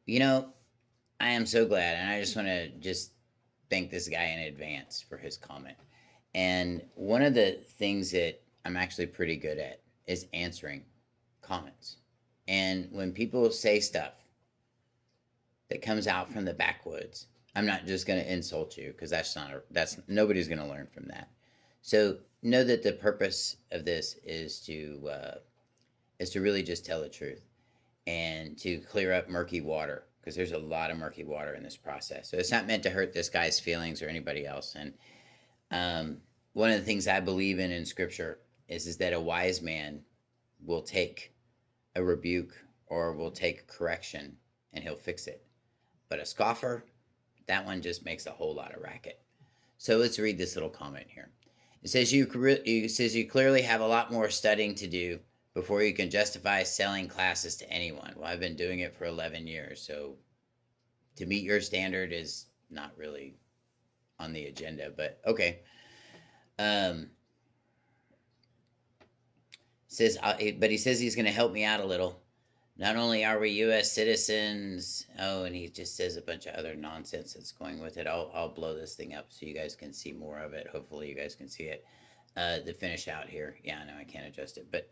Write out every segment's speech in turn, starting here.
You know, I am so glad, and I just want to just thank this guy in advance for his comment. And one of the things that I'm actually pretty good at is answering comments. And when people say stuff that comes out from the backwoods, I'm not just going to insult you because that's nobody's going to learn from that. So know that the purpose of this is to really just tell the truth and to clear up murky water because there's a lot of murky water in this process. So it's not meant to hurt this guy's feelings or anybody else. And um, one of the things I believe in Scripture is that a wise man will take a rebuke or will take correction and he'll fix it. But a scoffer, that one just makes a whole lot of racket. So let's read this little comment here. It says you clearly have a lot more studying to do before you can justify selling classes to anyone. Well, I've been doing it for 11 years, so to meet your standard is not really on the agenda, but okay. Um, but he says he's going to help me out a little. Not only are we U.S. citizens, oh, and he just says a bunch of other nonsense that's going with it. I'll blow this thing up so you guys can see more of it. Hopefully, you guys can see it. To finish out here, yeah, no, I can't adjust it, but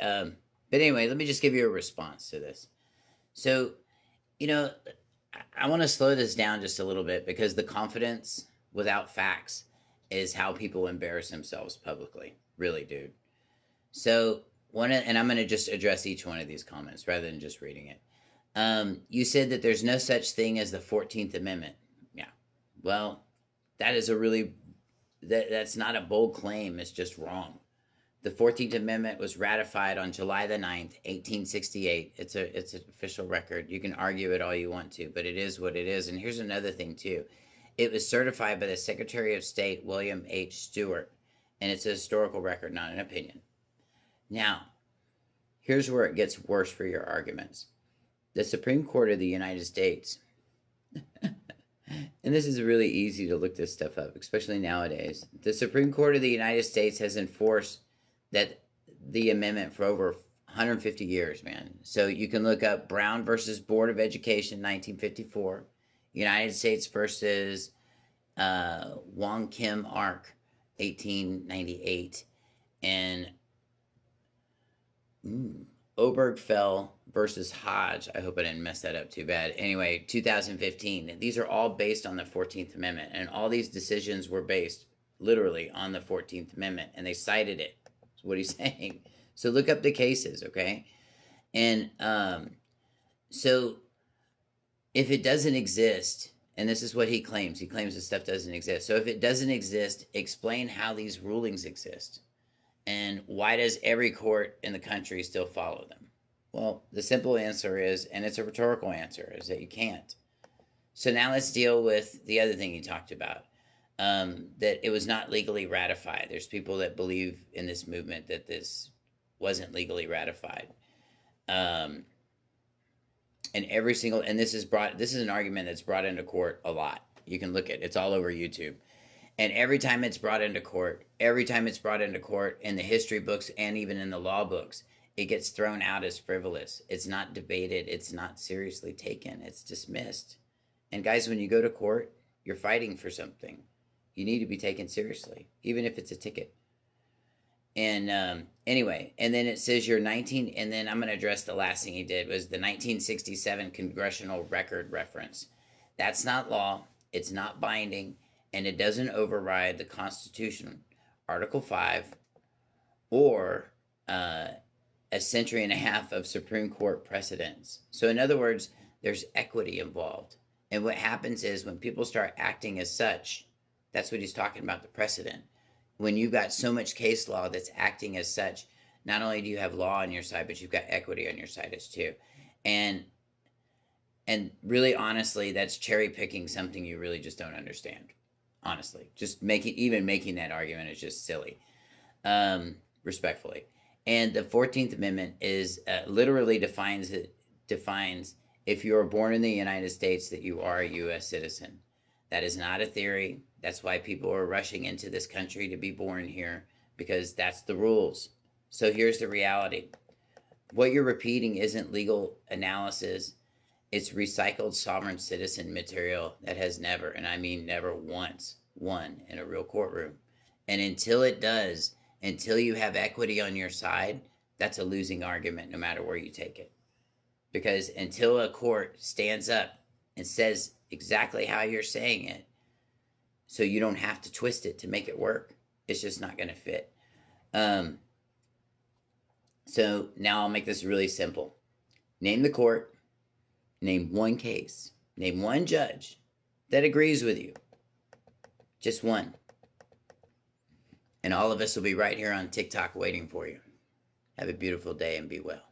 anyway, let me just give you a response to this. So, you know, I want to slow this down just a little bit because the confidence without facts is how people embarrass themselves publicly. Really, dude. So and I'm going to just address each one of these comments rather than just reading it. You said that there's no such thing as the 14th Amendment. Yeah. Well, that is a really that's not a bold claim. It's just wrong. The 14th Amendment was ratified on July the 9th, 1868. It's an official record. You can argue it all you want to, but it is what it is. And here's another thing too. It was certified by the Secretary of State, William H. Stewart, and it's a historical record, not an opinion. Now, here's where it gets worse for your arguments. The Supreme Court of the United States, and this is really easy to look this stuff up, especially nowadays. The Supreme Court of the United States has enforced that the amendment for over 150 years, man. So you can look up Brown versus Board of Education, 1954, United States versus Wong Kim Ark, 1898, and Obergefell versus Hodge. I hope I didn't mess that up too bad. Anyway, 2015. These are all based on the 14th Amendment, and all these decisions were based literally on the 14th Amendment, and they cited it. That's what he's saying. So look up the cases, okay? And so if it doesn't exist, and this is what he claims this stuff doesn't exist. So if it doesn't exist, explain how these rulings exist. And why does every court in the country still follow them? Well, the simple answer is, and it's a rhetorical answer, is that you can't. So now let's deal with the other thing he talked about, that it was not legally ratified. There's people that believe in this movement that this wasn't legally ratified. And this is an argument that's brought into court a lot. You can look at it's all over YouTube. And every time it's brought into court, in the history books and even in the law books, it gets thrown out as frivolous. It's not debated. It's not seriously taken. It's dismissed. And guys, when you go to court, you're fighting for something. You need to be taken seriously, even if it's a ticket. And anyway, and then it says and then I'm going to address the last thing he did was the 1967 Congressional Record Reference. That's not law. It's not binding. And it doesn't override the Constitution, Article 5, or a century and a half of Supreme Court precedents. So, in other words, there's equity involved. And what happens is when people start acting as such, that's what he's talking about, the precedent. When you've got so much case law that's acting as such, not only do you have law on your side, but you've got equity on your side as too. And really honestly, that's cherry picking something you really just don't understand. Honestly, just making that argument is just silly, respectfully. And the 14th Amendment is literally defines if you are born in the United States that you are a U.S. citizen. That is not a theory. That's why people are rushing into this country to be born here, because that's the rules. So here's the reality. What you're repeating isn't legal analysis. It's recycled sovereign citizen material that has never, and I mean never once, won in a real courtroom. And until it does, until you have equity on your side, that's a losing argument no matter where you take it. Because until a court stands up and says exactly how you're saying it, so you don't have to twist it to make it work, it's just not going to fit. So now I'll make this really simple. Name the court, name one case, name one judge that agrees with you. Just one. And all of us will be right here on TikTok waiting for you. Have a beautiful day and be well.